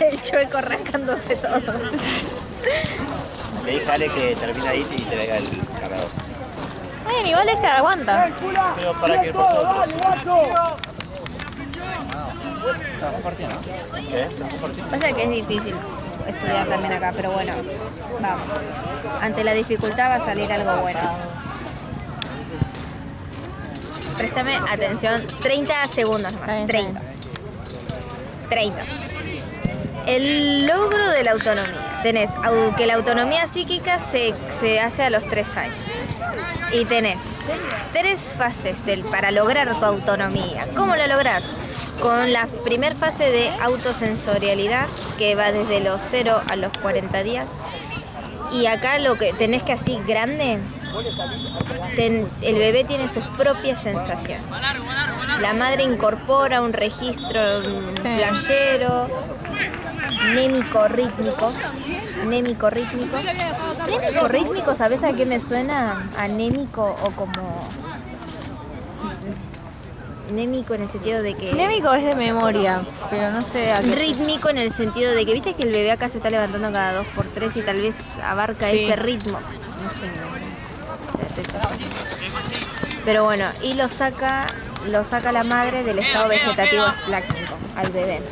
el chueco rascándose todo. Le dije a Ale que termina ahí y te traiga el cargador. Bueno, igual este aguanta. Pero para que por otro. ¿Qué? Pasa que es difícil estudiar también acá, pero bueno, vamos. Ante la dificultad va a salir algo bueno. Préstame atención, 30 segundos más. 30. El logro de la autonomía. Tenés que la autonomía psíquica se hace a los 3 años. Y tenés 3 fases para lograr tu autonomía. ¿Cómo lo lográs? Con la primer fase de autosensorialidad, que va desde los 0 a los 40 días. Y acá lo que tenés que así grande, el bebé tiene sus propias sensaciones. La madre incorpora un registro playero, némico-rítmico. Némico-rítmico, ¿sabes a qué me suena? Anémico o como... Némico en el sentido de que... Némico es de memoria, pero no sé a qué... Rítmico en el sentido de que, viste que el bebé acá se está levantando cada 2x3 y tal vez abarca ese ritmo. No sé. Pero bueno, y lo saca la madre del estado vegetativo esplácnico al bebé.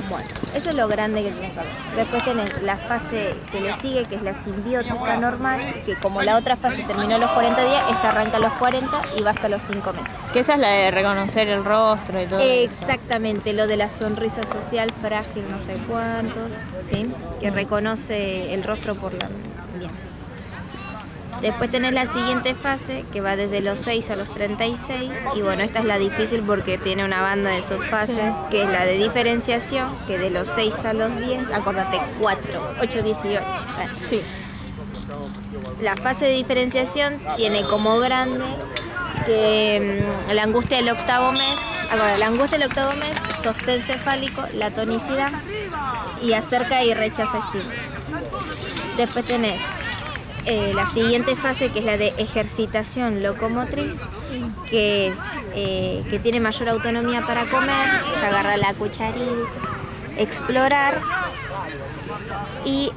Bueno, eso es lo grande que tienes que ver. Después tenés la fase que le sigue, que es la simbiótica normal, que como la otra fase terminó a los 40 días, esta arranca a los 40 y va hasta los 5 meses. Que esa es la de reconocer el rostro y todo. Exactamente, lo de la sonrisa social frágil, no sé cuántos, ¿sí? Que reconoce el rostro por la... Bien. Después tenés la siguiente fase, que va desde los 6 a los 36, y bueno, esta es la difícil porque tiene una banda de subfases, que es la de diferenciación, que de los 6 a los 10, acordate, 4, 8, 18. Sí. La fase de diferenciación tiene como grande que la angustia del octavo mes, la angustia del octavo mes, sostén cefálico, la tonicidad, y acerca y rechaza estímulos. Después tenés la siguiente fase, que es la de ejercitación locomotriz, que es que tiene mayor autonomía para comer, agarrar la cucharita, explorar, y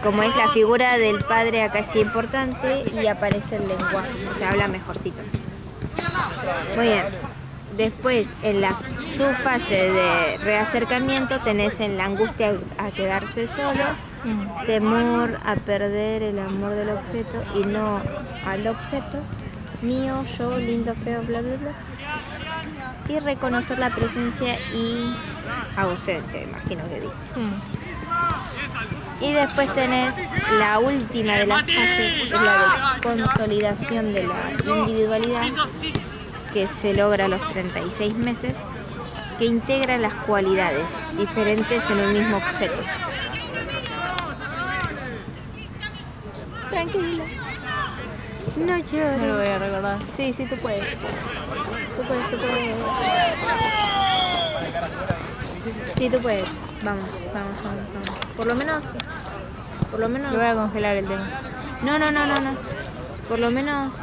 como es la figura del padre acá es importante y aparece el lenguaje, o sea, habla mejorcito. Muy bien. Después, en la subfase de reacercamiento, tenés en la angustia a quedarse solos, temor a perder el amor del objeto y no al objeto, mío, yo, lindo, feo, bla, bla, bla. Y reconocer la presencia y ausencia, imagino que dice. Y después tenés la última de las fases, es la de consolidación de la individualidad, que se logra a los 36 meses, que integra las cualidades diferentes en un mismo objeto. Tranquila. No llores. No lo voy a recordar. Sí, tú puedes. Tú puedes. Sí, tú puedes. Vamos. Por lo menos. Lo voy a congelar el tema. No. Por lo menos.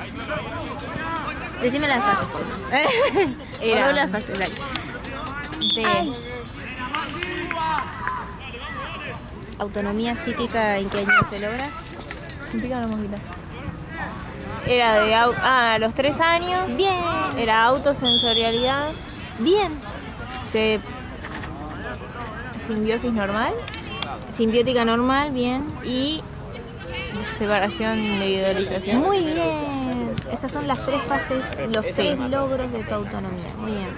Decime la fase. Era la fase, dale. de Autonomía psíquica, ¿en qué año se logra? me pica la mosquita. Era de a los 3 años. Bien. Era autosensorialidad. Bien. Simbiosis normal Simbiótica normal, bien. y separación de individualización. Muy bien. Esas son las 3 fases, los 3 logros de tu autonomía. Muy bien.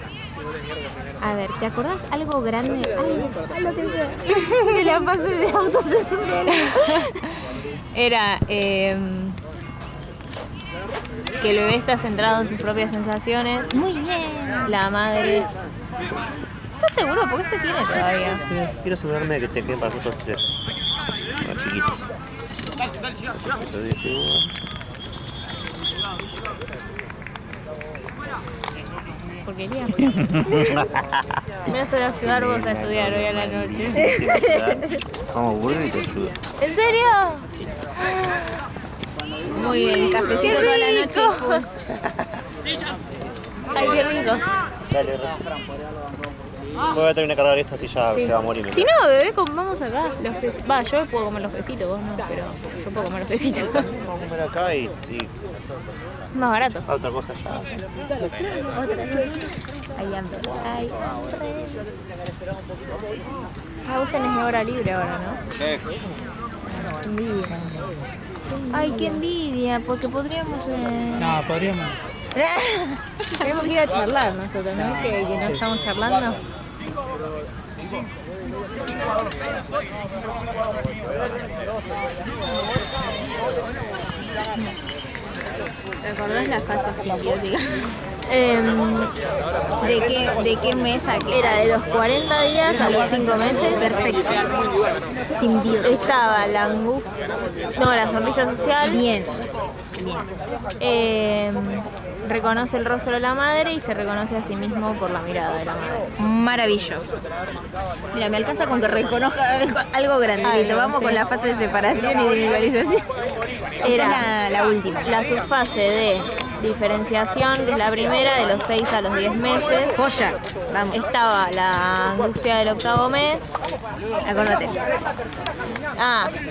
A ver, ¿te acordás algo grande? Algo que sea. De la fase de autosensorialidad. Era que el bebé está centrado en sus propias sensaciones. Muy bien. La madre... ¿Estás seguro? Porque este tiene todavía. Quiero asegurarme de que te queden para nosotros 3. Los chiquitos. Porquería. Me vas a ayudar vos a estudiar hoy a la noche. Vamos, vuelve y te ayudo. ¿En serio? Muy bien. Cafecito toda la noche. Ay, qué rico. Dale, voy a terminar de cargar esto así ya Sí. se va a morir. Si no, bebé, comamos acá los pesitos. Va, yo puedo comer los pesitos, vos no, pero yo puedo comer los pesitos. Vamos a comer acá y Más barato. otra cosa ya. Hay hambre. Hay hambre. Ah, vos tenés hora libre ahora, ¿no? Envidia. Ay, qué envidia, porque podríamos... No, podríamos. Tenemos que ir a charlar nosotros, ¿no? Que no estamos charlando. ¿Te acordás la fase simbiótica? ¿De qué mes a qué? Era de los 40 días a los 5 meses. Perfecto. Simbiótica. Estaba la angustia. No, la sonrisa social. Bien. Bien. Reconoce el rostro de la madre y se reconoce a sí mismo por la mirada de la madre. Maravilloso. Mira, me alcanza con que reconozca algo grandito. Vamos sí. con la fase de separación y de individualización. Esa Era es la última. La subfase de diferenciación, que es la primera, de los 6 a los 10 meses. Joya. Vamos. Estaba la angustia del 8º mes. Acordate.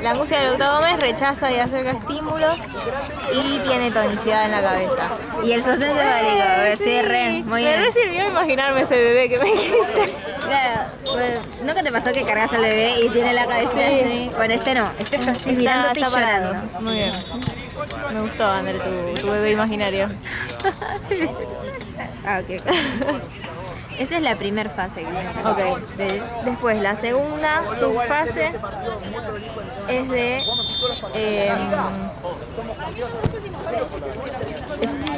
La angustia del 8º mes rechaza y acerca estímulos y tiene tonicidad en la cabeza. Y el sostén cefálico. Sí, re. Muy Me bien. re sirvió imaginarme ese bebé que me dijiste. Claro, ¿nunca te pasó que cargas al bebé y tiene la cabeza así? Bueno, este no. Este está así mirándote y Está parado. llorando. Muy bien. Me gustó, Ander, tu bebé imaginario. Ok. Esa es la primera fase. Ok. Después, la segunda subfase es de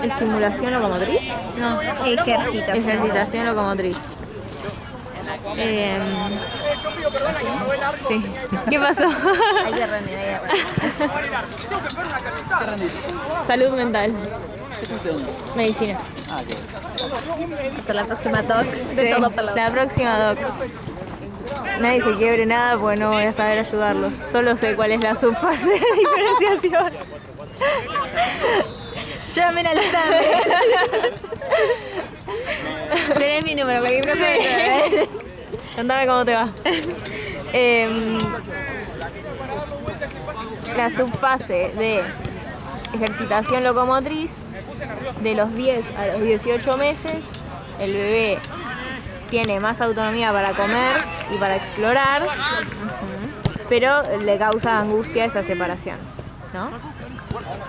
estimulación locomotriz. No, ejercitación locomotriz. Sí. ¿Qué pasó? Hay que rendir, Salud mental. Medicina. Va a ser la próxima talk de Sí, todo pelado. la próxima doc. Nadie se quiebre nada porque no voy a saber ayudarlos. Solo sé cuál es la subfase de diferenciación. Llamen al SAME. Tenés mi número, cualquier cosa. Contame cómo te va. La subfase de ejercitación locomotriz, de los 10 a los 18 meses, el bebé tiene más autonomía para comer y para explorar, pero le causa angustia esa separación, ¿no?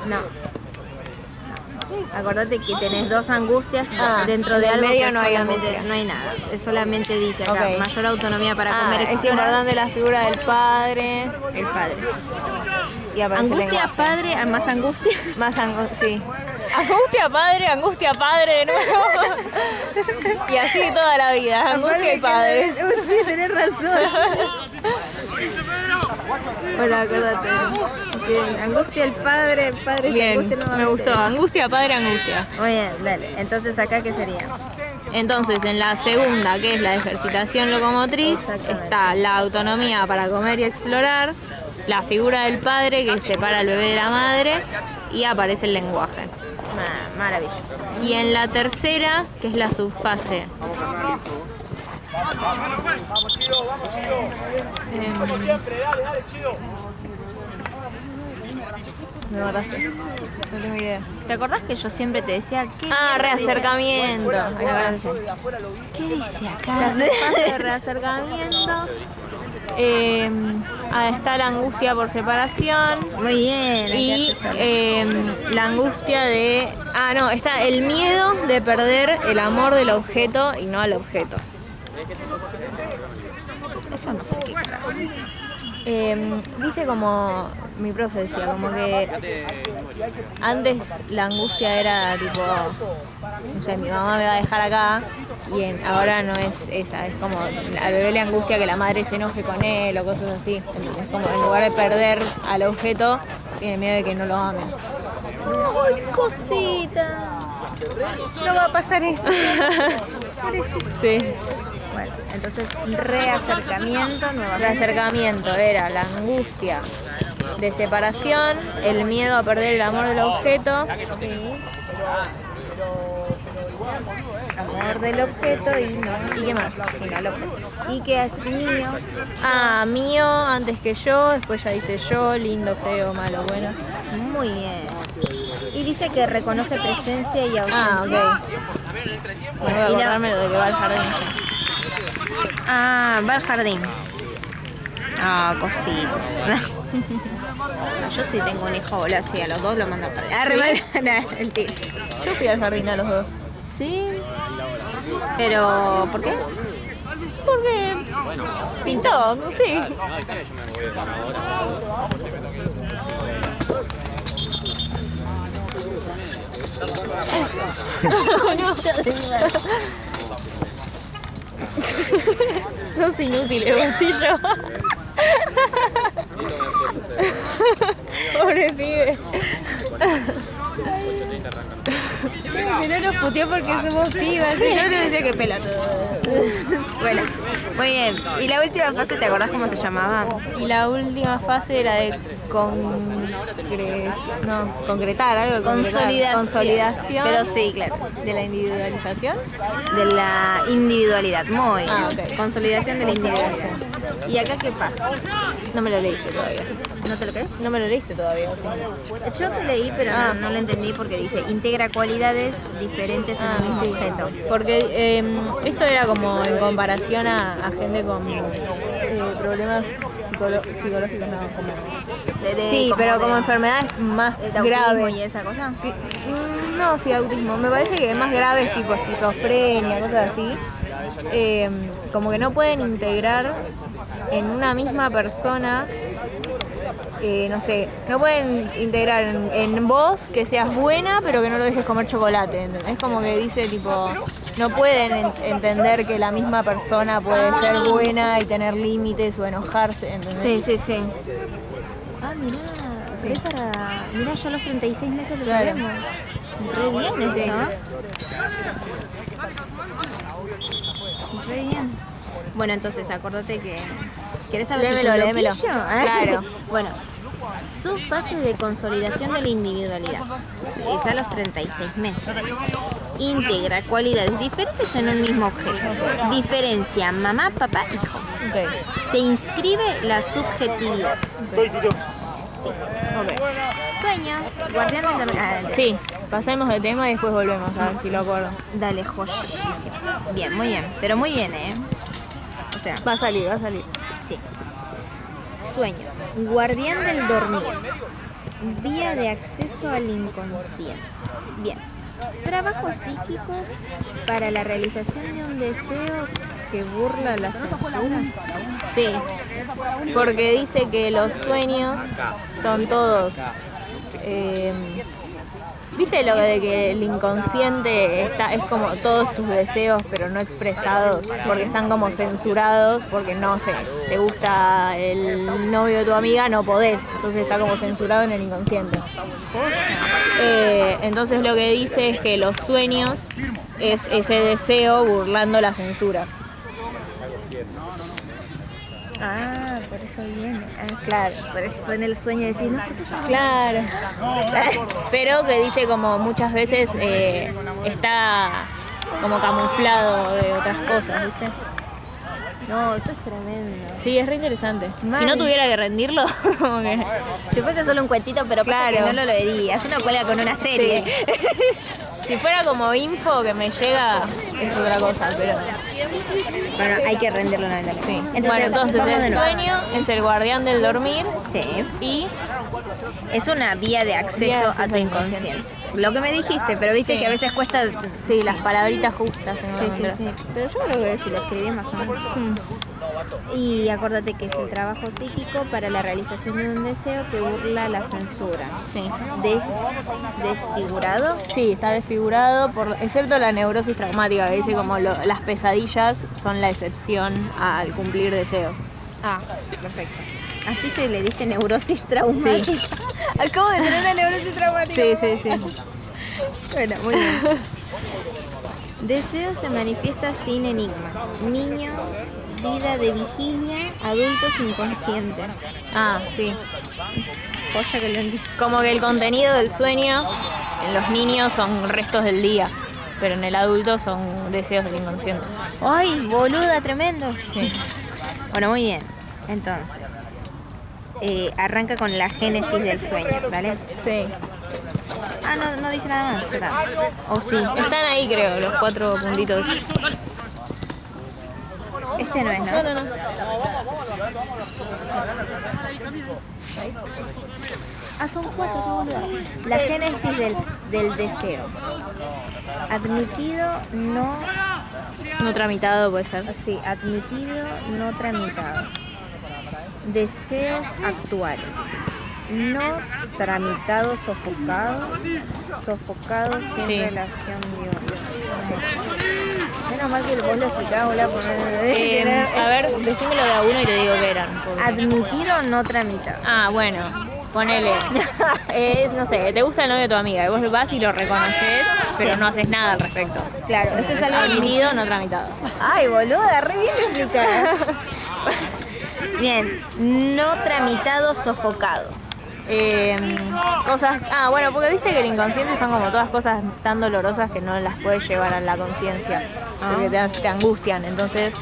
No. Acordate que tenés dos angustias dentro de en el algo medio que no hay solamente angustia. no hay nada. solamente dice acá, Ok. mayor autonomía para comer, Es explorar. importante la figura del padre. El padre. Y aparece el Angustia lenguaje. padre, a más angustia. Más sí. Angustia padre de nuevo. Y así toda la vida. Angustia y padre. Sí, tenés razón. Hola, acordate. Bien, angustia el padre, padre se Bien, angustia me nuevamente. gustó. Angustia, padre, angustia. Muy bien, dale. Entonces, ¿acá qué sería? Entonces, en la segunda, que es la ejercitación locomotriz, Exactamente. está la autonomía para comer y explorar, la figura del padre que separa al bebé de la madre y aparece el lenguaje. Maravilloso. Y en la tercera, que es la subfase. Me mataste. No tengo idea. ¿Te acordás que yo siempre te decía que Reacercamiento. Acá dice. ¿Qué dice acá? La subfase de reacercamiento. Está la angustia por separación. Muy bien. acá Y te sale. la angustia de... está el miedo de perder el amor del objeto y no al objeto. Eso no sé qué carajo. Dice como... Mi profe decía, como que antes la angustia era tipo, no sé, mi mamá me va a dejar acá, y ahora no es esa, es como al bebé le angustia que la madre se enoje con él o cosas así. Entonces, como en lugar de perder al objeto, tiene miedo de que no lo amen. ¡Ay, cosita! No va a pasar esto. Sí. Bueno, entonces reacercamiento, nueva Reacercamiento era la angustia de separación, el miedo a perder el amor del objeto. A ver. amor del objeto y no. ¿Y qué más? Y no al objeto. Y que es mío. Ah, mío antes que yo, después ya dice yo, lindo, feo, malo, bueno. Muy bien. Y dice que reconoce presencia y ausencia. Ah, ok. Bueno, voy a acordarme lo de que va al jardín. Ah, va al jardín. Ah, cositas. Yo sí tengo un hijo, boludo, así a los dos lo mando al jardín. Ah, mentira. Yo fui al jardín a los dos. Sí. Pero, ¿por qué? Porque pintó, sí. Sos inútil, bolsillo. Pobre pibe. Si no nos puteó porque somos pibas. Si no le decía que pelotudo. Bueno, muy bien. ¿Y la última fase, te acordás cómo se llamaba? Y la última fase era de concretar algo. Consolidación. Pero sí, claro. De la individualización. De la individualidad. Muy bien. Ah, ok. Consolidación de la individualidad. ¿Y acá qué pasa? No me lo leíste todavía. ¿No te lo qué? No me lo leíste todavía. ¿Sí? Yo te leí, pero no lo entendí porque dice integra cualidades diferentes en el mismo sí. objeto. Porque esto era como en comparación a gente con problemas psicológicos, no, como... Sí, pero como enfermedades más graves. ¿Y esa cosa? No, sí, autismo. Me parece que más graves, tipo esquizofrenia, cosas así. Como que no pueden integrar en una misma persona, no sé, no pueden integrar en vos que seas buena, pero que no lo dejes comer chocolate, ¿entendés? Es como que dice, tipo, no pueden entender que la misma persona puede ser buena y tener límites o enojarse, ¿entendés? Sí. Ah, mirá, sí. Mirá, yo a los 36 meses lo Claro. sabemos. Re bien eso. Re bien. Bueno, entonces, acordate que... ¿Querés saber Léemelo. loquillo? Claro. Bueno, su fase de consolidación de la individualidad es a los 36 meses. Integra cualidades diferentes en un mismo objeto. Diferencia mamá, papá, hijo. Okay. Se inscribe la subjetividad. Okay. Sueño, guardián del... Sí, pasemos de tema y después volvemos a ver si lo acuerdo. Dale, joyísimas. Bien, muy bien. Pero muy bien, ¿eh? O sea, Va a salir. sí. Sueños. Guardián del dormir. Vía de acceso al inconsciente. Bien. Trabajo psíquico para la realización de un deseo que burla la censura. Sí, porque dice que los sueños son todos... ¿Viste lo de que el inconsciente es como todos tus deseos pero no expresados? Porque están como censurados, porque no sé, te gusta el novio de tu amiga, no podés, entonces está como censurado en el inconsciente. Entonces lo que dice es que los sueños es ese deseo burlando la censura. Ah, por eso viene. Ah, claro, por eso en el sueño decís, no, Claro. Pero que dice como muchas veces está como camuflado de otras cosas, ¿viste? no, esto es tremendo. Sí, es re interesante. Mal. Si no tuviera que rendirlo, como que... Si fuese solo un cuentito, pero pasa Claro. que no lo leerías. Uno cuelga con una serie. Si fuera como info que me llega, es otra cosa, pero... Bueno, hay que rendirlo una vez. Sí. Entonces, Bueno, entonces vamos de el nuevo. sueño es el guardián del dormir Sí. y... Es una vía de acceso Vía de a acceso tu al inconsciente. Lo que me dijiste, pero viste Sí. que a veces cuesta... Sí, las palabritas justas. tengo que Sí. encontrar. Pero yo creo que si lo escribís más o menos. Y acuérdate que es el trabajo psíquico para la realización de un deseo que burla la censura. Sí. Desfigurado. Sí, está desfigurado, excepto la neurosis traumática, que dice como las pesadillas son la excepción al cumplir deseos. Ah, perfecto. Así se le dice neurosis traumática. Sí. Acabo de tener una neurosis traumática. Sí. Bueno, muy bien. Deseo se manifiesta sin enigma. Niño, vida de vigilia, adultos inconscientes. Ah, sí. Joya que lo entiendo. Como que el contenido del sueño en los niños son restos del día. pero en el adulto son deseos del inconsciente. ¡Ay, boluda, tremendo! Sí. Bueno, muy bien. Entonces, arranca con la génesis del sueño, ¿vale? Sí. Ah, no dice nada más, ya está. ¿O sí? Están ahí, creo, los 4 puntitos. Este no es, ¿no? No. Ah, son 4, qué boluda. La génesis del deseo. Admitido, no... No tramitado puede ser. Sí, admitido, no tramitado. Deseos actuales. No tramitado, sofocado. Sofocado sin Sí. relación diurna. Menos mal que vos lo explicabas, boluda, A ver, decímelo de a uno y te digo qué eran. porque- Admitido, no tramitado. Ah, bueno, ponele. No sé, te gusta el novio de tu amiga y vos vas y lo reconoces, pero Sí. no haces nada al respecto. Claro, esto es algo Admitido, no tramitado. Ay, boluda, re bien explicada. Bien, no tramitado, sofocado. Cosas. Ah, bueno, porque viste que el inconsciente son como todas cosas tan dolorosas que no las puedes llevar a la conciencia. Porque te angustian. Entonces,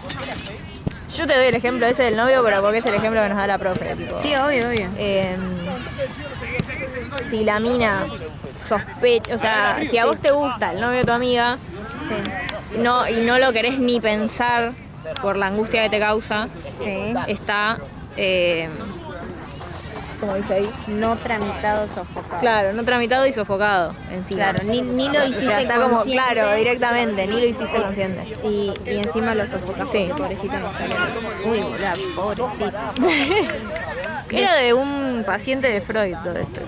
yo te doy el ejemplo ese del novio, pero porque es el ejemplo que nos da la profe. Tipo, Sí, obvio. si la mina sospecha, o sea, si a vos te gusta el novio de tu amiga, Sí. y no lo querés ni pensar por la angustia que te causa, Sí. está, como dice ahí, No tramitado, sofocado. claro, no tramitado y sofocado encima. Claro, ni lo O hiciste sea, está como, consciente. claro, directamente, ni lo hiciste consciente. Y encima lo sofocaste. Sí. Porque pobrecito no sale. Uy, boluda, pobrecito. Era de un paciente de Freud todo esto.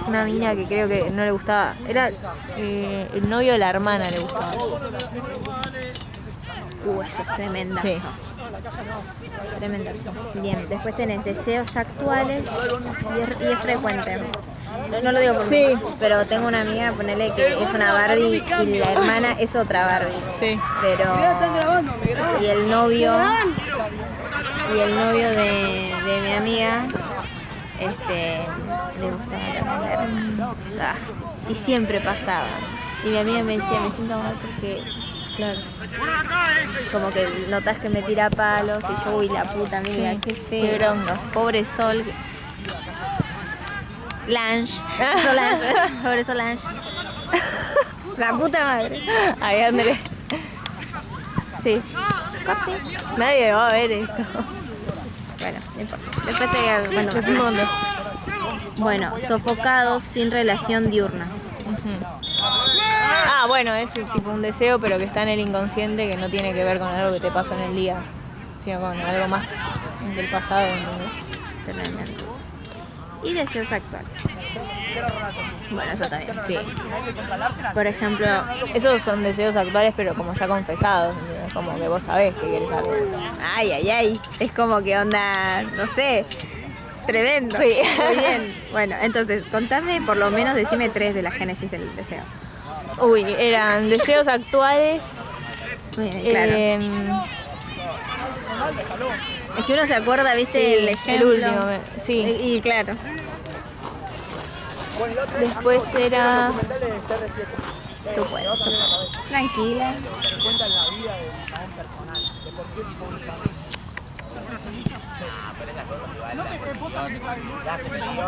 Una mina que creo que no le gustaba. Era el novio de la hermana le gustaba. Eso es tremendazo. Sí. Tremendazo. Bien, después tenés deseos actuales y es frecuente. No lo digo por Sí. mí, pero tengo una amiga, ponele que es una Barbie y la hermana es otra Barbie. Sí. Pero y el novio de mi amiga le gustaba también la y siempre pasaba. Y mi amiga me decía, me siento mal porque claro, como que notas que me tira palos y yo, uy, la puta amiga, Sí, qué feo. qué bronca. Pobre Sol. Lange. Pobre Solange. La puta madre. Ahí Andrés. Sí. Corte. Nadie va a ver esto. Bueno, no importa. Después te bueno, sofocados sin relación diurna. Ah, bueno, es tipo un deseo, pero que está en el inconsciente, que no tiene que ver con algo que te pasó en el día, sino con algo más del pasado, ¿entendés? Totalmente. Y deseos actuales. Bueno, eso también. Sí. Por ejemplo, Esos son deseos actuales, pero como ya confesados, ¿entendés? Como que vos sabés que quieres algo. ay. Es como que onda, no sé, tremendo. Sí. Muy bien. Bueno, entonces, contame, por lo menos decime 3 de la génesis del deseo. Uy, eran deseos actuales. Muy bien, claro. Es que uno se acuerda, viste, Sí, el ejemplo. el último, sí. Y claro. Después era. Tú puedes. Tranquila.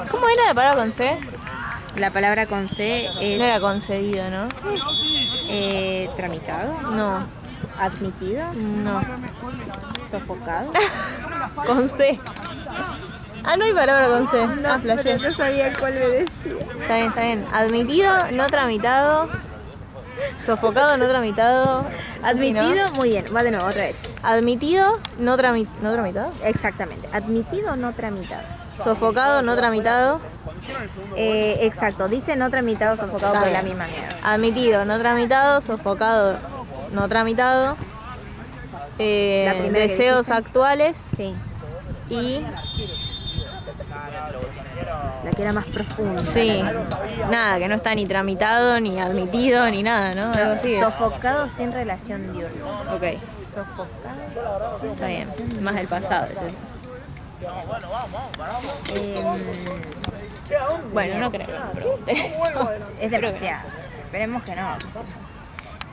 ¿Cómo era la palabra con C? La palabra con C es No era concedido, ¿no? tramitado, No, admitido, no. sofocado. Con C. Ah, no hay palabra con C. Ah, flashé. no sabía cuál me decía. Está bien, está bien. Admitido, no tramitado. Sofocado, no tramitado. Admitido, ¿Sí, muy bien. Va de nuevo, otra vez. no? Admitido, no tramitado. Exactamente. Admitido, no tramitado. Sofocado, no tramitado. Exacto. Dice no tramitado, sofocado Está por la bien. misma mierda. Admitido, no tramitado. Sofocado, no tramitado. La primera que Deseos dijiste. actuales Sí. y. La que era más profunda. Sí, nada, que no está ni tramitado, ni admitido, ni nada, ¿no? Algo así. Sofocado sin relación diurna. Ok, Sofocado. está bien. Más del pasado ese. Bueno, no creo que me pregunte eso. Es demasiado. Esperemos que no.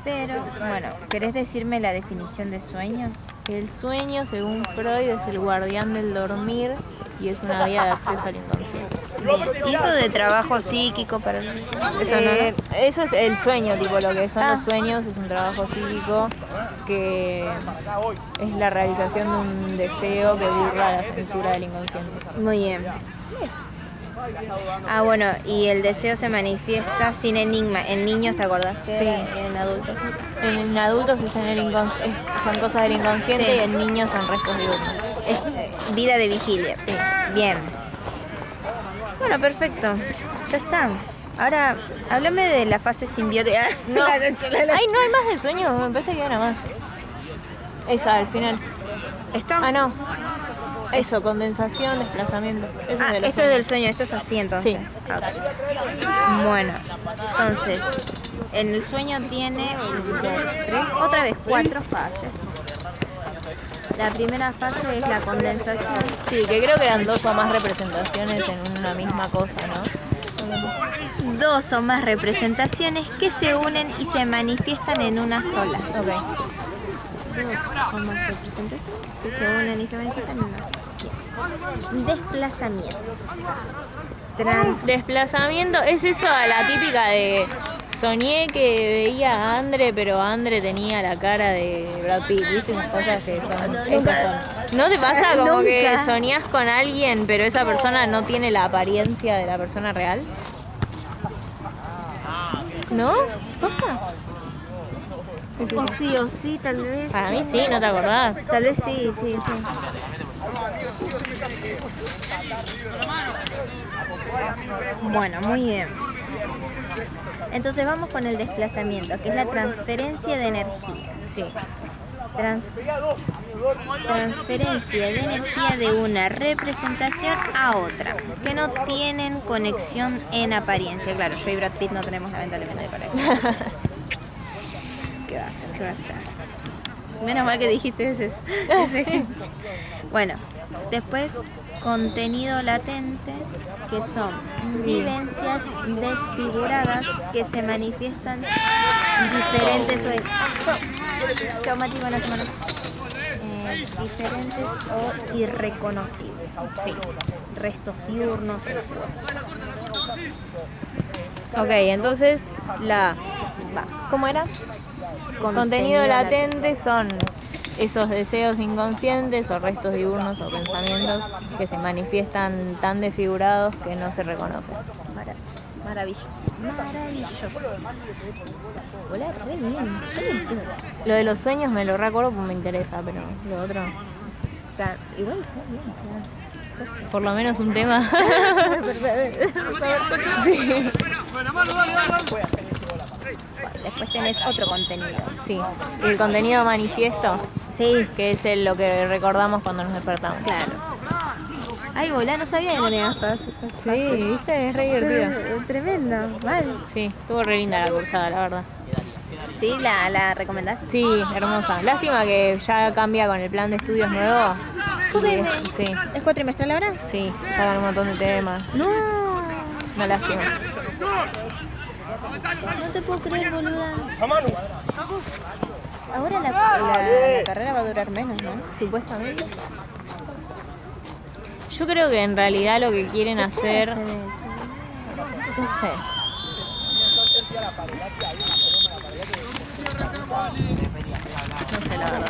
Pero, bueno, ¿querés decirme la definición de sueños? El sueño, según Freud, es el guardián del dormir y es una vía de acceso al inconsciente. ¿Y eso de trabajo psíquico para eso no? Eso es el sueño, tipo lo que son los sueños, es un trabajo psíquico que es la realización de un deseo que burla la censura del inconsciente. Muy bien. Ah, bueno, y el deseo se manifiesta sin enigma. En niños, ¿te acordás? Que Sí. en adultos. En adultos es en el son cosas del inconsciente Sí. y en niños son restos diurnos. Es vida de vigilia. Sí. Bien. Bueno, perfecto. Ya está. Ahora, háblame de la fase simbiótica. No. Ay, no hay más de sueño, me parece que era más. Esa, al final. ¿Esto? Ah, no. Eso, condensación, desplazamiento. Eso es de los esto es del sueños. sueño, esto es así entonces. Sí. Ah, ok. Bueno, entonces, en el sueño tiene 1, 2, 3, otra vez 4 fases. La primera fase es la condensación. Sí, que creo que eran 2 o más representaciones en una misma cosa, ¿no? 2 o más representaciones que se unen y se manifiestan en una sola. Ok. 2 o más representaciones que se unen y se manifiestan en una sola. Bien. Desplazamiento. Desplazamiento, es eso a la típica de soñé que veía a Andre, pero Andre tenía la cara de Brad Pitt, ¿viste? Esas cosas que son. Esas son. ¿No te pasa como que Nunca. soñás con alguien, pero esa persona no tiene la apariencia de la persona real? ¿No? ¿Posta? O sí, tal vez. Para mí sí, ¿no te acordás? Tal vez sí. Bueno, muy bien. Entonces vamos con el desplazamiento, que es la transferencia de energía. Sí. Transferencia de energía de una representación a otra, que no tienen conexión en apariencia. Claro, yo y Brad Pitt no tenemos lamentablemente conexión. ¿Qué va a hacer? Menos mal que dijiste ese. Bueno, después contenido latente, que son vivencias desfiguradas que se manifiestan diferentes diferentes o irreconocibles. Sí. Restos diurnos. Ok, entonces ¿cómo era? Contenido latente son esos deseos inconscientes o restos diurnos o pensamientos que se manifiestan tan desfigurados que no se reconocen. Maravilloso. Hola, re bien. Lo de los sueños me lo recuerdo porque me interesa, pero lo otro, Claro, igual está bien. por lo menos un tema. Sí. Después tenés otro contenido. Sí, el contenido manifiesto, Sí, que es lo que recordamos cuando nos despertamos. claro. Ay, volá, no sabía que tenías todas estas Sí, fases. viste, es re divertido. Tremendo, mal. Sí, estuvo re linda la cursada, la verdad. ¿Sí? ¿La recomendás? Sí, hermosa. Lástima que ya cambia con el plan de estudios nuevo. Sí, ¿Es cuatrimestral ahora? sí, sacan un montón de temas. No, Una lástima. no te puedo creer, boluda. Ahora la carrera va a durar menos, ¿no? Supuestamente. Yo creo que en realidad lo que quieren hacer, no sé. No sé, la verdad.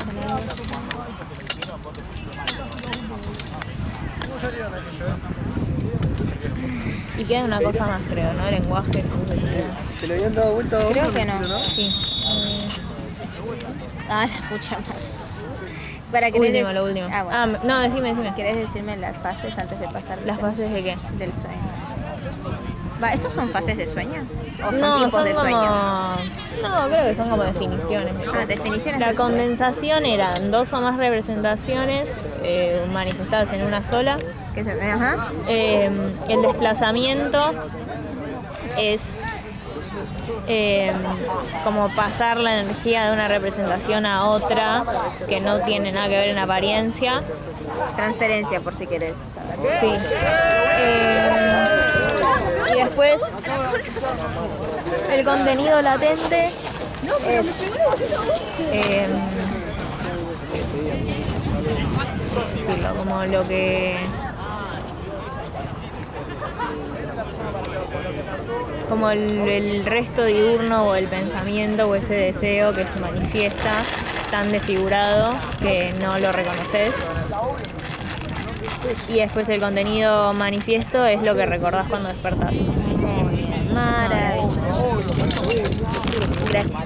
Y queda una cosa más, creo, ¿no? Lenguaje, ¿Se le habían dado vuelta a Creo que no. Sí. Ah, la pucha madre. Para que Lo último. Ah, bueno. No, decime. ¿Querés decirme las fases antes de pasar ¿Las fases de qué? del sueño? ¿Estos son fases de sueño? ¿O son No, tipos de son sueño? No, creo que son como definiciones. Definiciones La del sueño. condensación eran 2 o más representaciones manifestadas en una sola. Ajá. El desplazamiento es como pasar la energía de una representación a otra que no tiene nada que ver en apariencia. Transferencia, por si querés. Sí. Y después el contenido latente decirlo, como lo que... como el resto diurno o el pensamiento o ese deseo que se manifiesta tan desfigurado que no lo reconoces. Y después el contenido manifiesto es lo que recordás cuando despertás. Muy bien, maravilloso. Gracias.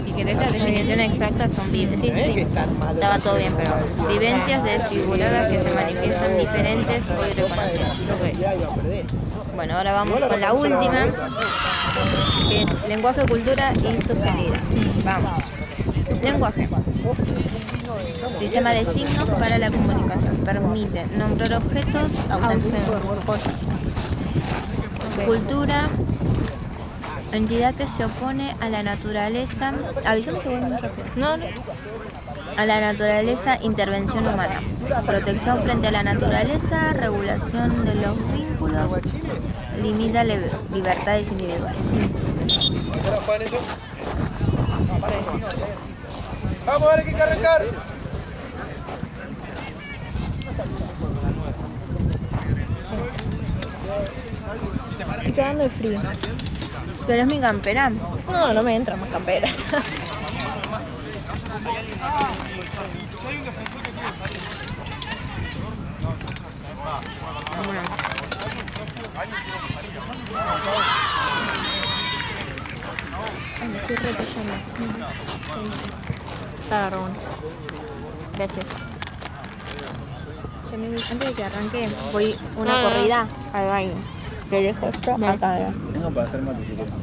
Si querés la definición exacta son vivencias. Sí, estaba todo bien, pero vivencias desfiguradas que se manifiestan diferentes o irreconocibles. Bueno, ahora vamos con la última, que es lenguaje, cultura y subjetividad. Vamos. Lenguaje. Sistema de signos para la comunicación. Permite nombrar objetos, ausentes. Cultura. Entidad que se opone a la naturaleza. Avisamos que voy muy rápido. No. A la naturaleza, intervención humana. Protección frente a la naturaleza, regulación de los vínculos, limita libertades individuales. Vamos, ahora hay que arrancar. Me está dando el frío. ¿Querés mi campera? No, no me entran más camperas. Bueno. Ay, me estoy repasando. Agarrón. Gracias. Antes de que arranque, voy una corrida al baño. Te dejo esto acá. Tengo para hacer mate si quieres.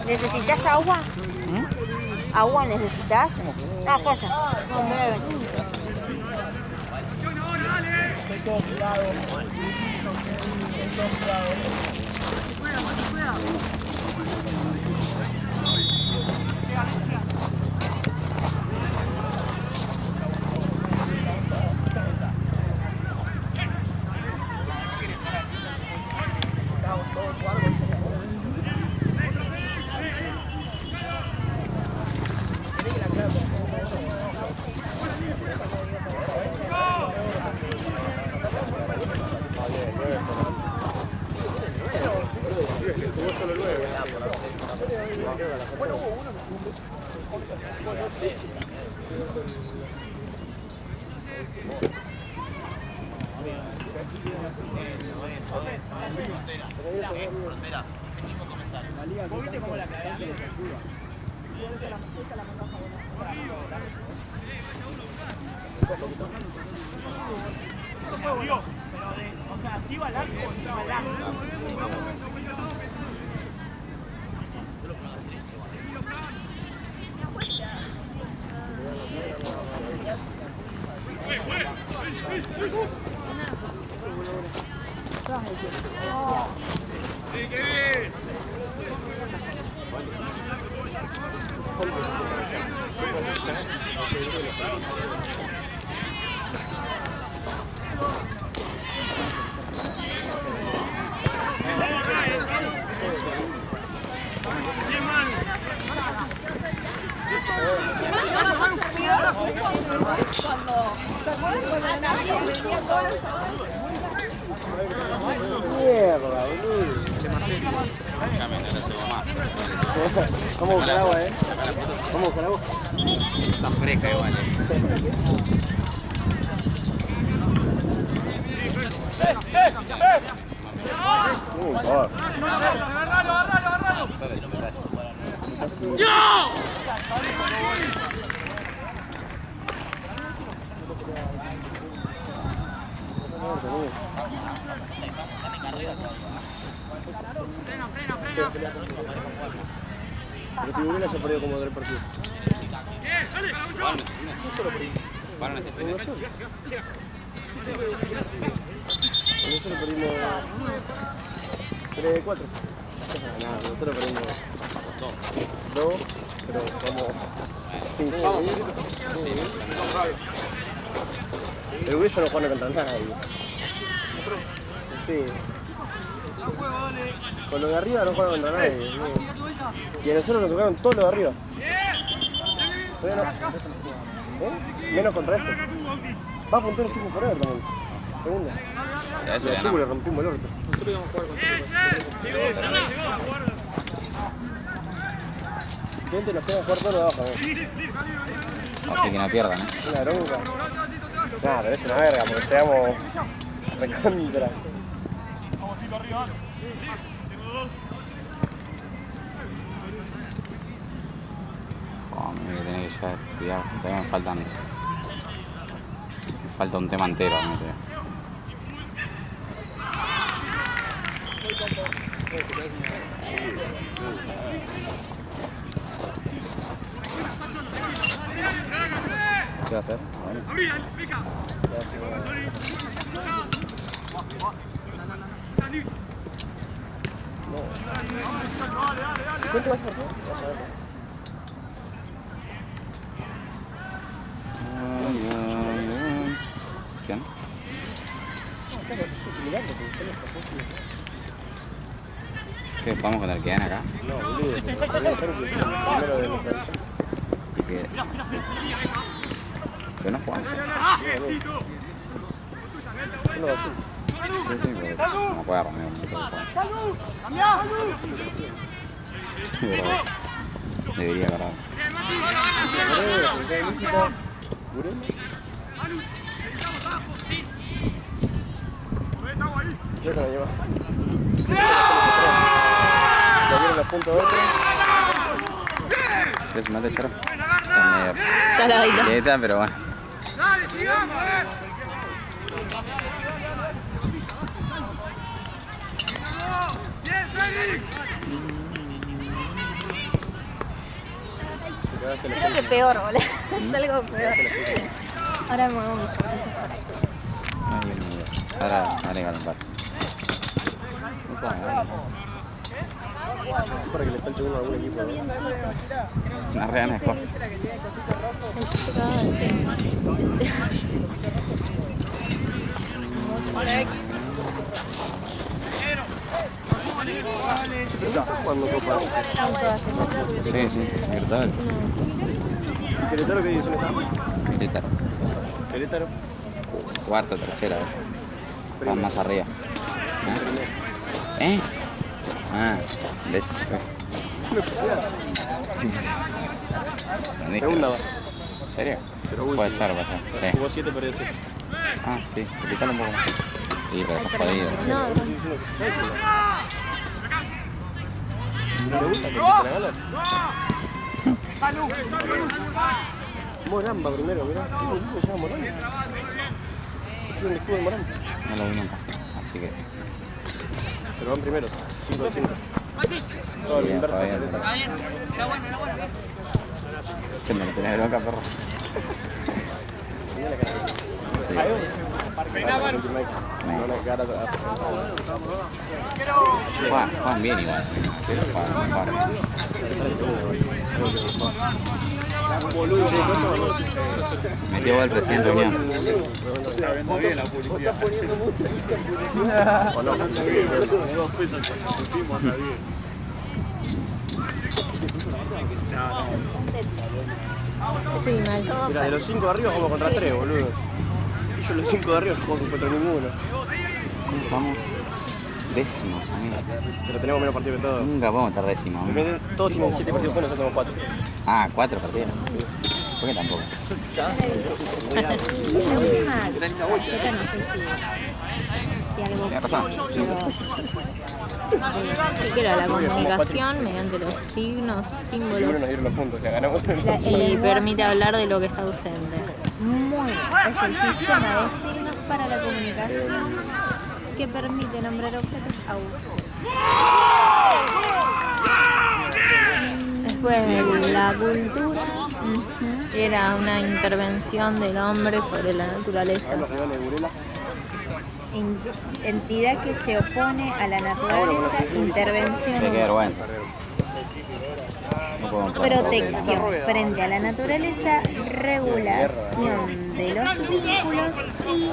¿Necesitas agua? ¿Agua necesitas? Ah, fuerza. Mierda, boludo. Vamos a buscar agua, Vamos a buscar agua. Está fresca igual. Pero si hubiera se perdido como del partido. Nosotros perdimos 3-4. No, nosotros perdimos 2, pero como 5. El Uruguayo no juega contra nadie. Sí. Con los de arriba no juegan contra nadie. Y a nosotros nos tocaron todos los de arriba. Todavía no. Menos contra esto. Va a apuntar el chico forever también. Segundo. Ya, eso Y le al chico le ganamos. rompimos el orto. Nosotros íbamos a jugar con Gente nos queda jugar todo lo de abajo, Así que no pierdan, Una bronca. Nada, pero es una verga, porque llegamos recontra. Oh, me voy a tener que ya estudiar. Todavía me faltan. Me falta un tema entero, me creo. ¿Qué va a hacer? Bueno. ¿Cuánto vas a hacer? Vas a ver. ¿Quién? ¿Qué? ¿Vamos con el que gana acá? No, boludo. Primero de nuestra división. ¿Y qué? Pero no jugamos. Uno de azul. Sí, sí, pero no me acuerdo, me debería agarrar. Yo que la llevo. Le dieron los puntos de otro. ¿Qué se mete, Charo? Está medio Está la baita. quieta, pero bueno. Creo que peor, boludo. Es algo peor. Ahora me muevo mis zapatillas por ahí. Ay, Dios mío. Ahora agregan un par. Para que le falte uno a algún equipo. Una real mejor. Cuando copa. Sí, sí, virtual. ¿Y Querétaro qué división está? Querétaro. Querétaro. Cuarta, tercera. Van más arriba. ¿Eh? Ah, ves. Segunda va. ¿En serio? Pero última. Puede ser, puede ser. Sí. Jugó 7, perdió 7. Ah, sí, explícalo un poco más. Sí, pero estás jodido. No, ¿No le gusta que empiece a ganar? Moramba primero, mirá. ¿Qué equipo se llama Moramba? Tiene el escudo de Moramba. No lo vi nunca. Así que. Pero van primero, 5 de 5. Todo lo Bien, inverso. está bien. Se me lo tenés de loca, perro. Juegan bien igual. Pero juegan mejor. Metió gol recién Reunión. Sí, mal. Mira, de los 5 de arriba jugamos contra 3, boludo. Y yo los 5 de arriba juego contra ninguno. Vamos décimos, amigo. Pero tenemos menos partidos que todos. Nunca podemos estar décimos, amigo. Todos tienen 7 partidos buenos, nosotros tenemos 4. Ah, 4 partidos. ¿Por qué tampoco? si algo. Tienes razón. ¿Qué era? La comunicación mediante los signos, Ninguno símbolos. nos dieron los puntos, o sea, ganamos. Y permite hablar de lo que está ausente. Muy es el sistema de signos para la comunicación que permite nombrar objetos a uso. Después, la cultura era una intervención del hombre sobre la naturaleza. Los rivales de Burela. Entidad que se opone a la naturaleza, intervención, Qué vergüenza. No podemos entrar. protección frente a la naturaleza, regulación de los vínculos y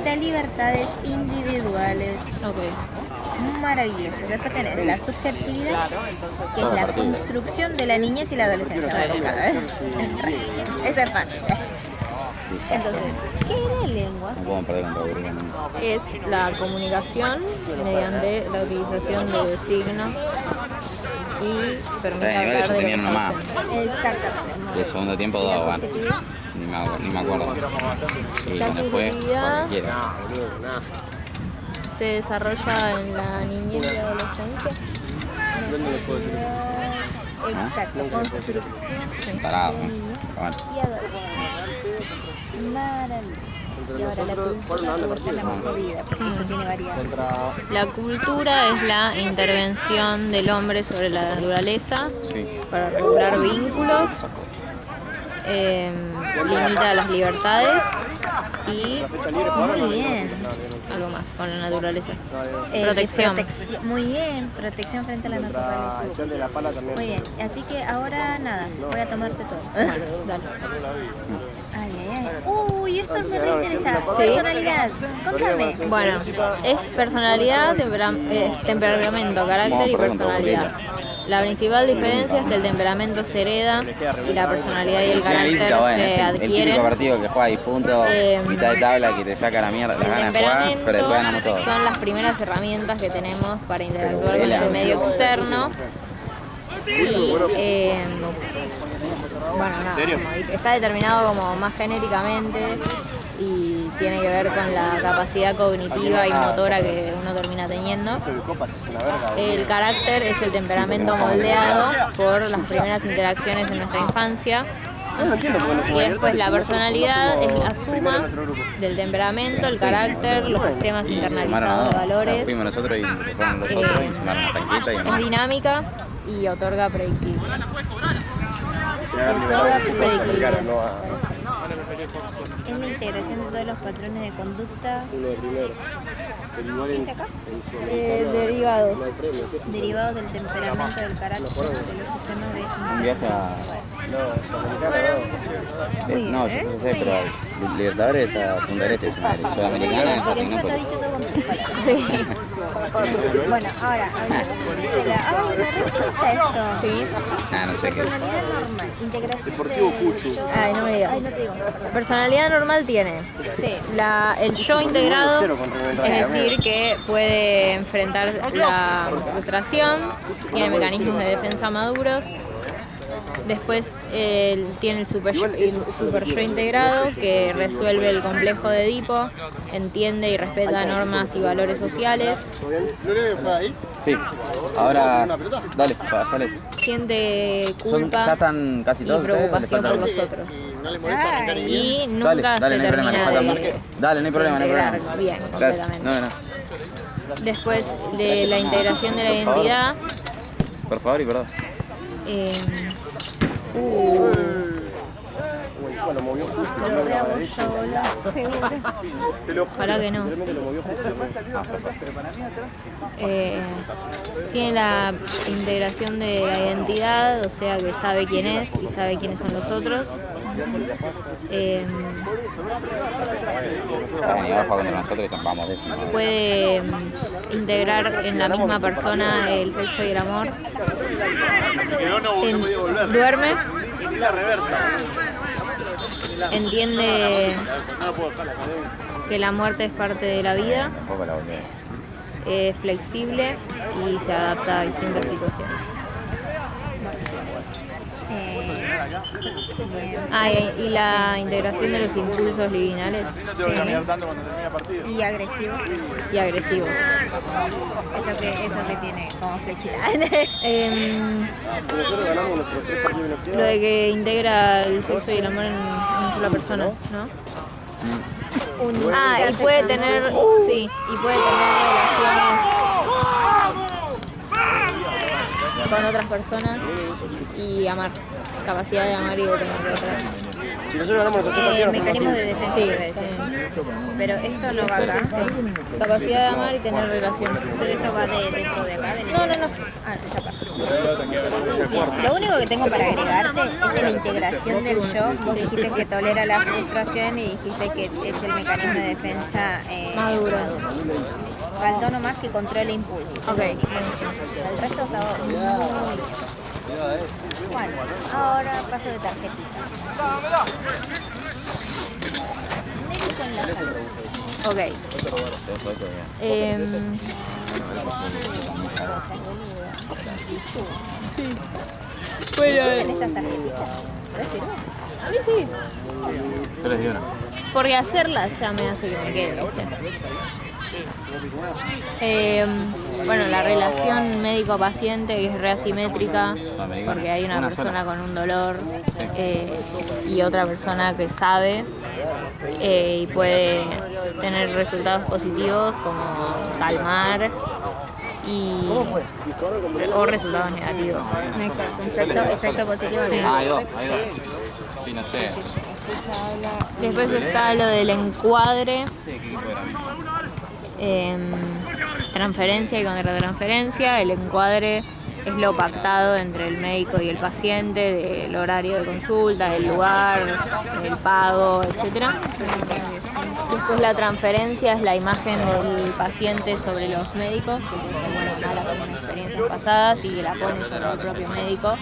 de libertades individuales. Ok. maravilloso. Después tenés la subjetividad, que es la construcción de la niñez y la adolescencia. Eso es fácil. Entonces, ¿qué era lengua? No podemos perder contra Uruguay nunca. Es la comunicación mediante la utilización de signos y permite nivel hablar yo de tenía los uno más. Exactamente. Y el segundo tiempo dos, bueno. Ni me acuerdo. Y La cuando fue, subjetividad cualquiera. se desarrolla en la niñez y adolescencia. ¿Dónde les puedo decir? Exacto, construcción Tarado, de ¿no? niñez Pero bueno. y adolescencia. Maravilloso. Y ahora la cultura es la más jodida, porque esto tiene varias. La cultura es la intervención del hombre sobre la naturaleza Sí. para regular vínculos, limita las libertades y Muy bien. algo más con la naturaleza. Protección. Protección. Muy bien, protección frente a la naturaleza. Acción de la pala también. Muy bien, así que ahora nada, voy a tomarte todo. Dale. Ay, ay, ay. Uy, esto me reinteresa. Personalidad, contame. Bueno, es personalidad, es temperamento, carácter y personalidad. La principal diferencia es que el temperamento se hereda y la personalidad y el carácter Bueno, es se el típico adquieren. partido que juega ahí punto, mitad de tabla, que te saca la mierda, las El ganas de jugar, pero después ganamos temperamento todos. son las primeras herramientas que tenemos para interactuar con el medio externo. Y bueno, nada, como dije, está determinado como más genéticamente y tiene que ver con la capacidad cognitiva y motora que uno termina teniendo. El carácter es el temperamento moldeado por las primeras interacciones en nuestra infancia. Y después la personalidad es la suma del temperamento, el carácter, los sistemas Sumaron a internalizados dos. de valores. Fuimos nosotros y se fueron los otros y sumaron a Tanquita y a Es nosotros. dinámica y otorga predictibilidad. Se hagan liberar que puedan aplicar, no a Es la integración de todos los patrones de conducta uno de primero. Pero igual en, dice acá? Derivados. Derivados del temperamento, del carácter, de los sistemas de Un viaje a... no, yo sé, pero Libertadores a Punta del Este, Sudamericana es a Porque encima está Tecnópolis. dicho todo con tus palabras. Sí. Bueno, ahora hablemos de la... ¡Ay, me reinteresa esto! Sí. Ah, no sé qué es. Personalidad normal, integración Deportivo Cucho. yo... Ay, no me digas. Ay, no te digo. Personalidad normal tiene Sí. el yo integrado, es decir, que puede enfrentar la frustración, tiene mecanismos de defensa maduros. Después tiene el super yo integrado, que resuelve el complejo de Edipo, entiende y respeta normas y valores sociales, Sí, ahora, dale, pasales. siente Son, ya culpa están casi y todos ustedes, les preocupación falta por uno. los otros. Ay, Y Dale, nunca dale, se no hay problema, les termina falta de... Dale, no hay problema, no hay problema. integrar bien, Gracias. completamente. No. Después de la integración de la identidad, Por favor y perdón. Bueno, movió justo. lo reabuso, boludo, seguro. ojalá que no. Lo movió justo. Tiene la integración de la identidad, o sea que sabe quién es y sabe quiénes son los otros. Ni abajo contra nosotros y zampamos de eso. ¿no? Puede integrar en la misma persona el sexo y el amor. Duerme. Entiende que la muerte es parte de la vida. Tampoco la volví. Es flexible y se adapta a distintas situaciones. Y la integración de los impulsos libidinales Y agresivo. y agresivos. Eso que tiene como flechita. Nosotros ganamos nuestros 3 partidos Lo de que integra el sexo y el amor en una sola persona, ¿no? Y puede tener, sí, y puede tener relaciones con otras personas y amar, capacidad de amar y de tener otras. Si nosotros ganamos nuestros 3 partidos, Mecanismos de defensa. Sí, debe ser. sí. Pero esto no va acá. Capacidad de amar y tener relación. Pero esto va dentro de acá. No. Ah, esa parte. Lo único que tengo para agregarte es de la integración del yo. Vos dijiste que tolera la frustración y dijiste que es el mecanismo de defensa Maduro. Faltó nomás que controle impulsos. Ok, buenísimo. El resto está muy bien. Bueno, ahora paso de tarjetita. Médico en la salud. Ok. ¿En estas tarjetitas? A mí sí. 3 y 1. Porque hacerlas ya me hace que me quede, ¿viste? Bueno, la relación médico-paciente que es reasimétrica, porque hay una persona con un dolor y otra persona que sabe y puede tener resultados positivos como calmar o resultados negativos. Efecto positivo. Sí. Ah, hay dos. Sí, no sé. Después está lo del encuadre, transferencia y contratransferencia. El encuadre es lo pactado entre el médico y el paciente, del horario de consulta, del lugar, del pago, etc. Después la transferencia es la imagen del paciente sobre los médicos, que puede ser buena o mala como en experiencias pasadas, y la pone sobre el propio médico.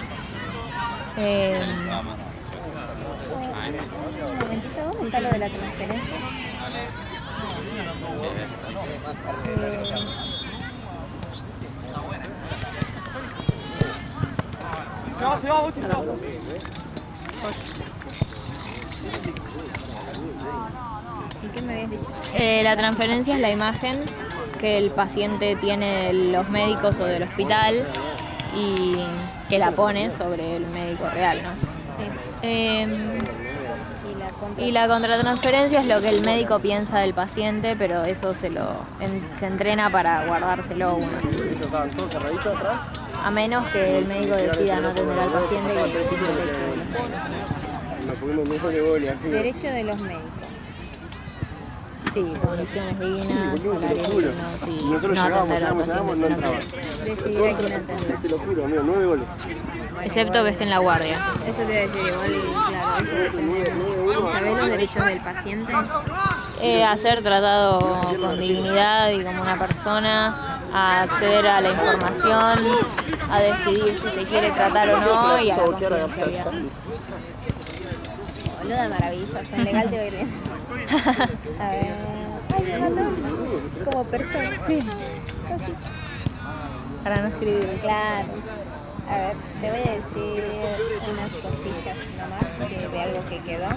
Un momentito, ¿dónde está lo de la transferencia? ¿Y qué me habías dicho? La transferencia es la imagen que el paciente tiene de los médicos o del hospital y que la pone sobre el médico real, ¿no? Y la contratransferencia es lo que el médico piensa del paciente, pero eso se entrena para guardárselo uno. ¿Ellos estaban todos cerraditos atrás? A menos que el médico decida no atender al paciente y que es el derecho de los médicos. Me pudimos mejor de bolia. Derecho de los médicos. Sí, condiciones dignas, salarios dignos y Nosotros no atender al llegamos, paciente no sin entraba. Decidir a quién atender. Te lo juro, amigo, 9 goles. excepto que esté en la guardia. Eso te iba a decir, igual, claro, eso depende. ¿Sabés los derechos del paciente? A ser tratado con dignidad y como una persona, a acceder a la información, a decidir si se quiere tratar o no y a la confidencialidad. Boluda, maravilloso, en legal te va a ir bien. A ver. Ay, me mató. Como persona. Sí. Para no escribir. Claro. A ver, te voy a decir unas cosillas nomás de algo que quedó.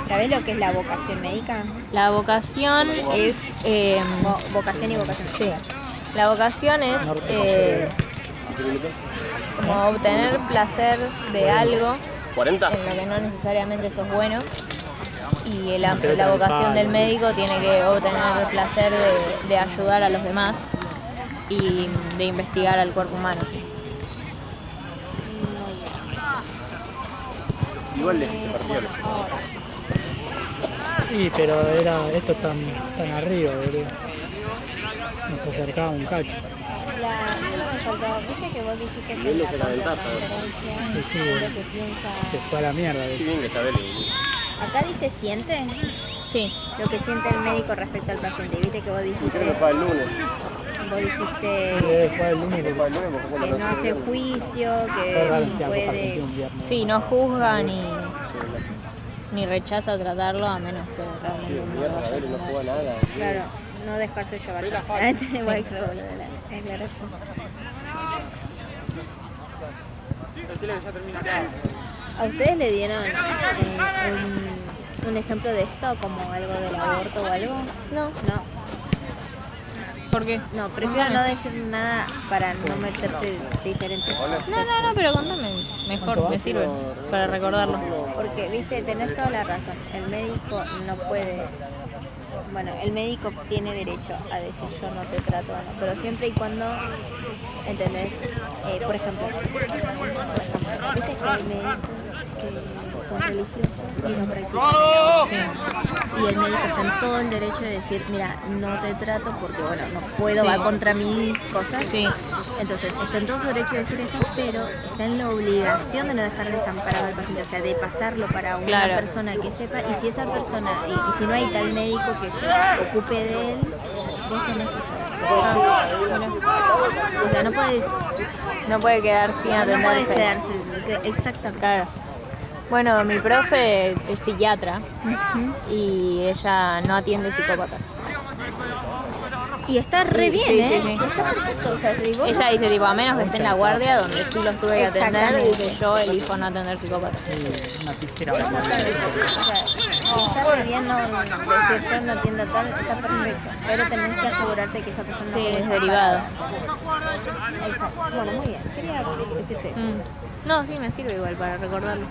¿Sabés lo que es la vocación médica? La vocación es... Vocación y vocación. Sí. La vocación es como obtener placer de algo 40. en lo que no necesariamente sos bueno. Y la vocación del médico tiene que obtener el placer de ayudar a los demás y de investigar al cuerpo humano. Igual este partido lo Sí, pero esto tan arriba, boludo. Nos acercaba un cacho. ¿Viste que vos dijiste que Viendo la que la ventaja. conferencia Sí, es lo que piensa? se fue a la mierda, Qué boludo. bien que está Belly. Acá dice siente Sí, lo que siente el médico respecto al paciente. Viste que vos Creo que dijiste, para el lunes. Debe jugar el lunes Para el lunes porque fue que la no hace juicio, Fue raro que que sea puede... Argentina un viernes. sí, no juzga ni rechaza tratarlo a menos que realmente no lo Mierda, vaya a Belly no tener. juega nada. Claro, no dejarse llevar. Igual que lo de la declaración. ¿A ustedes le dieron un ejemplo de esto, como algo del aborto o algo? No. No. ¿Por qué? No, prefiero no decir nada para no meterte diferentes cosas. No, pero contame, mejor, me sirve para recordarlo. Porque, viste, tenés toda la razón. El médico no puede... Bueno, el médico tiene derecho a decir yo no te trato, no, pero siempre y cuando, ¿entendés? Por ejemplo, viste que hay médicos que son religiosos y no practican. Y el médico está en todo el derecho de decir, mira, no te trato porque, bueno, no puedo, va contra mis cosas. Sí. Entonces, está en todo su derecho de decir eso, pero está en la obligación de no dejar desamparado al paciente, o sea, de pasarlo para una persona que sepa, y si esa persona, y si no hay tal médico que se ocupe de él, vos tenés que estar. O sea, No puede quedar sin no atenderse. puedes quedarse, exactamente. Claro. Bueno, mi profe es psiquiatra y ella no atiende psicópatas. Y está re bien, sí, ¿eh? sí, sí. Está perfecto, o sea, si vos Ella dice, tipo, a menos que esté en la guardia, donde sí los tuve que atender, Exactamente. dice, yo elijo no atender psicópatas. Una tijera. O sea, está re bien no decir yo no atiendo tal, está perfecto. Pero tenés que asegurarte que esa persona no Sí, quede es derivado. Exacto. Bueno, muy bien. Quería decirte eso. No, sí, me sirve igual para recordarlo.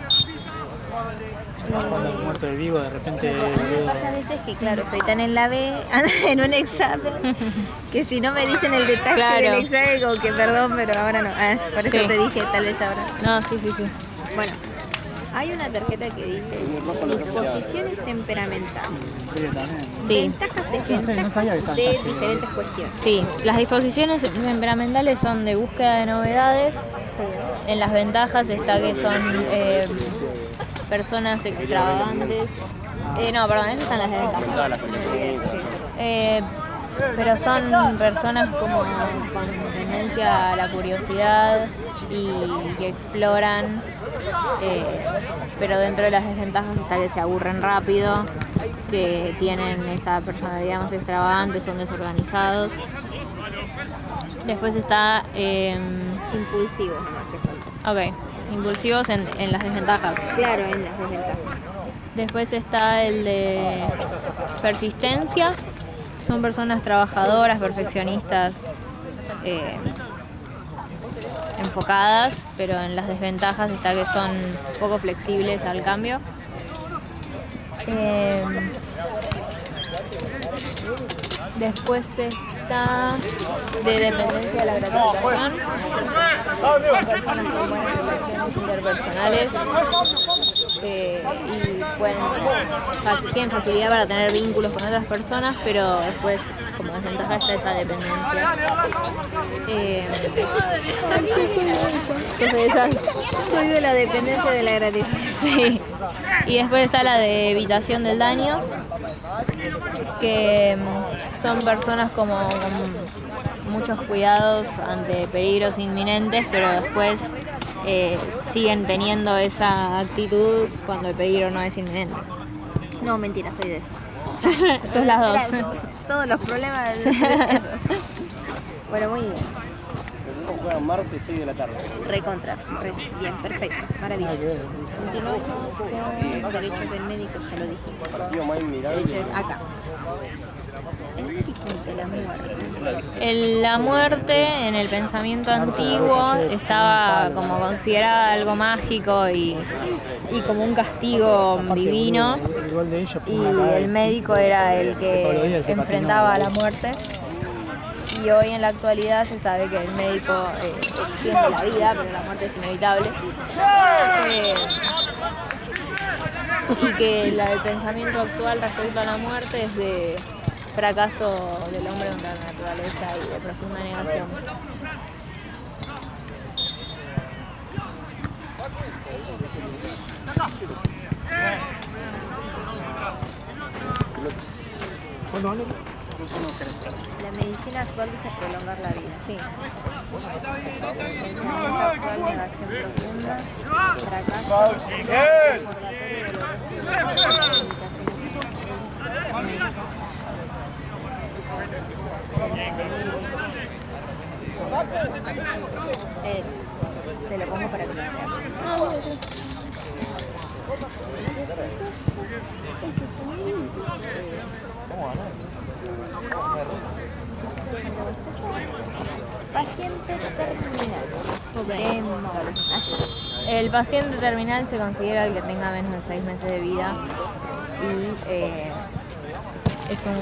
Cuando es muerto de vivo, de repente, boludo. Pasa a veces que, claro, estoy tan en la B, en un examen, que si no me dicen el detalle Claro. del examen, como que perdón, pero ahora no. Por eso Sí. te dije, tal vez ahora. No, sí. Bueno, hay una tarjeta que dice disposiciones temperamentales. Sí. Ventajas de No sabía que estaban de así. diferentes cuestiones. Sí, las disposiciones temperamentales son de búsqueda de novedades. En las ventajas está que son personas extravagantes. No, perdón, esas están las desventajas. Pero son personas como con tendencia a la curiosidad y que exploran, pero dentro de las desventajas está que se aburren rápido, que tienen esa personalidad más extravagante, son desorganizados. Después está, Impulsivos, nomás te falta. impulsivos en las desventajas. Claro, en las desventajas. Después está el de persistencia. Son personas trabajadoras, perfeccionistas, enfocadas, pero en las desventajas está que son poco flexibles al cambio. Después está de dependencia de la gratificación. Son personas con buenas relaciones interpersonales y tienen facilidad para tener vínculos con otras personas, pero después como desventaja está esa dependencia. Soy de la dependencia de la gratificación. Sí. Y después está la de evitación del daño, que son personas como con muchos cuidados ante peligros inminentes, pero después siguen teniendo esa actitud cuando el peligro no es inminente. No, mentira, soy de eso. Son las dos. Gracias. Todos los problemas. Bueno, muy bien. El grupo juega martes 6 de la tarde. Recontra. Bien, perfecto. Maravilloso. Continuamos con derechos del médico, ya lo dijimos. Partido más inmirable. Acá. El médico de la muerte. La muerte en el pensamiento antiguo estaba como considerada algo mágico y como un castigo divino, El gol de ellos fue y una cagada. el médico era el Todos los que días se enfrentaba a patinó. la muerte. Y hoy en la actualidad se sabe que el médico extiende la vida, pero la muerte es inevitable. Y que el pensamiento actual respecto a la muerte es de fracaso del hombre contra la naturaleza y de profunda negación. La medicina actual dice prolongar la vida. Sí. Pensamiento actual, negación profunda, fracaso, recordatorio doloroso te lo pongo para que lo veas. Paciente terminal. El paciente terminal se considera el que tenga menos de 6 meses de vida y es un...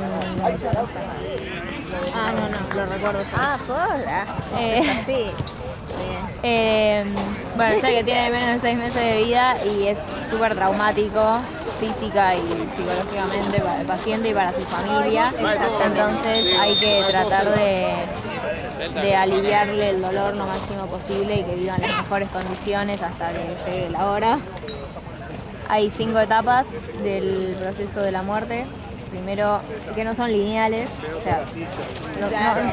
no, lo recuerdo. Ah, hola. Eh, Sí. Bien. Bueno, sé que tiene menos de 6 meses de vida y es súper traumático física y psicológicamente para el paciente y para su familia. Entonces hay que tratar de aliviarle el dolor lo máximo posible y que viva en las mejores condiciones hasta que llegue la hora. Hay 5 etapas del proceso de la muerte. Primero, que no son lineales, o sea,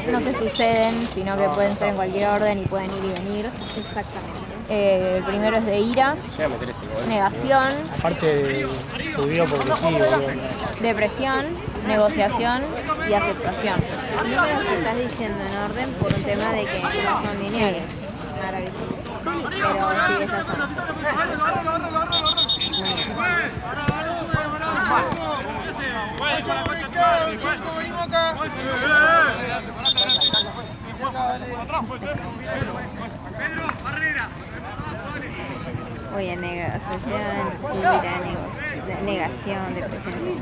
no se suceden, sino que pueden ser en cualquier orden y pueden ir y venir. Exactamente. El primero es de ira, negación, Aparte subió porque sí, boludo. depresión, negociación y aceptación. No me los estás diciendo en orden por un tema de que no son lineales. Maravilloso. Pero sí, esas son. Oye, negociación, ira, negación, depresión, no sé qué.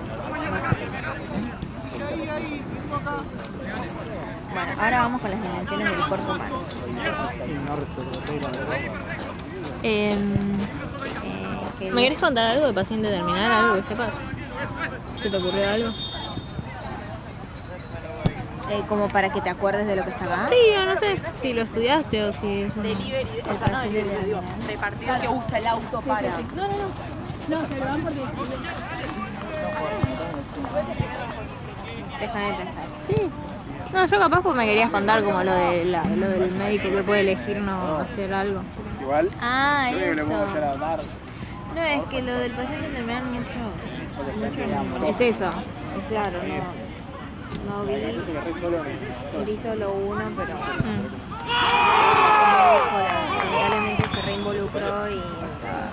Bueno, ahora vamos con las dimensiones del cuerpo humano. ¿Me querés contar algo de paciente terminal? ¿Algo que sepas? ¿Se te ocurrió algo? Como para que te acuerdes de lo que estaba. Sí, no sé si lo estudiaste o si es un... El paciente terminal. De partido que usa el auto para. Déjame pensar. Sí. No, yo capaz pues me querías contar como lo del médico que puede elegir no hacer algo. Igual. Ah, Yo creo que le eso. puedo hacer a dar. No, es que lo del paciente terminal mucho. Es eso. Claro, no vi. Entonces me re solo. Vi solo uno, pero Mm. lamentablemente se reinvolucró y estaba.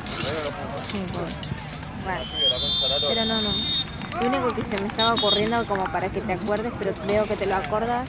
Sí, pues. Bueno, pero no. Lo único que se me estaba ocurriendo como para que te acuerdes, pero veo que te lo acordas,